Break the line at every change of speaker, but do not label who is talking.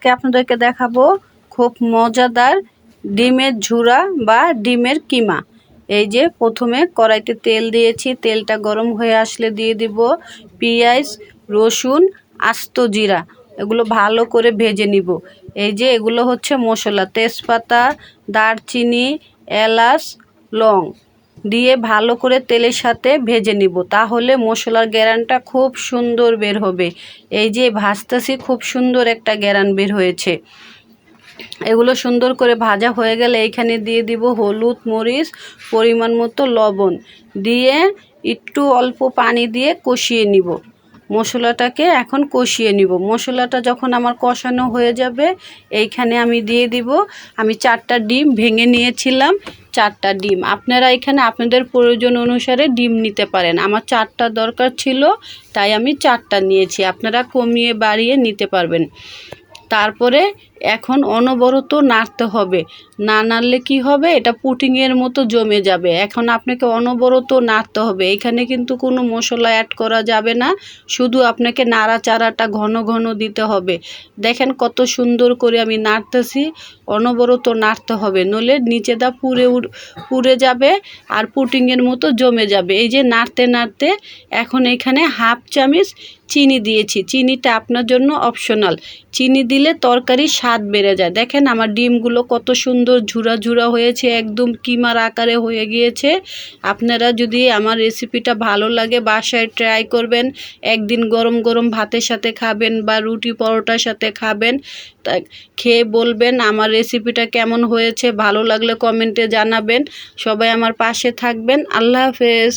আজকে আপনাদেরকে দেখাবো খুব মজাদার ডিমের ঝুরা বা ডিমের কিমা। এই যে প্রথমে কড়াইতে তেল দিয়েছি, তেলটা গরম হয়ে আসলে দিয়ে দিব পেঁয়াজ, রসুন, আস্ত জিরা, এগুলো ভালো করে ভেজে নিব। এই যে এগুলো হচ্ছে মশলা, তেজপাতা, দারচিনি, এলাচ, লং দিয়ে ভালো করে তেলের সাথে ভেজে নিব, তাহলে মশলার গ্যারানটা খুব সুন্দর বের হবে। এই যে ভাজতেছি, খুব সুন্দর একটা গ্যারান বের হয়েছে। এগুলো সুন্দর করে ভাজা হয়ে গেলে এইখানে দিয়ে দিব হলুদ, মরিচ, পরিমাণ মতো লবণ দিয়ে একটু অল্প পানি দিয়ে কষিয়ে নিব। মশলাটাকে এখন কষিয়ে নিব। মশলাটা যখন আমার কষানো হয়ে যাবে, এইখানে আমি দিয়ে দিব, আমি 4টা ডিম ভেঙে নিয়েছিলাম, 4টা ডিম। আপনারা এখানে আপনাদের প্রয়োজন অনুসারে ডিম নিতে পারেন। আমার 4টা দরকার ছিল, তাই আমি 4টা নিয়েছি। আপনারা কমিয়ে বাড়িয়ে নিতে পারবেন। তারপরে এখন অনবরত নাড়তে হবে, না নাড়লে কি হবে, এটা পুডিংয়ের মতো জমে যাবে। এখন আপনাকে অনবরত নাড়তে হবে। এখানে কিন্তু কোনো মশলা অ্যাড করা যাবে না, শুধু আপনাকে নাড়াচাড়াটা ঘন ঘন দিতে হবে। দেখেন কত সুন্দর করে আমি নাড়তেছি, অনবরত নাড়তে হবে, নইলে নিচেটা পুড়ে যাবে আর পুডিংয়ের মতো জমে যাবে। এই যে নাড়তে নাড়তে এখন এখানে হাফ চামচ চিনি দিয়েছি। চিনিটা আপনার জন্য অপশনাল, চিনি দিলে তরকারির স্বাদ বেড়ে যায়। দেখেন আমার ডিমগুলো কত সুন্দর ঝুরা ঝুরা হয়েছে, একদম কিমার আকারে হয়ে গিয়েছে। আপনারা যদি আমার রেসিপিটা ভালো লাগে বাসায় ট্রাই করবেন। একদিন গরম গরম ভাতের সাথে খাবেন বা রুটি পরোটার সাথে খাবেন, তা খেয়ে বলবেন আমার রেসিপিটা কেমন হয়েছে। ভালো লাগলে কমেন্টে জানাবেন। সবাই আমার পাশে থাকবেন। আল্লাহ হাফেজ।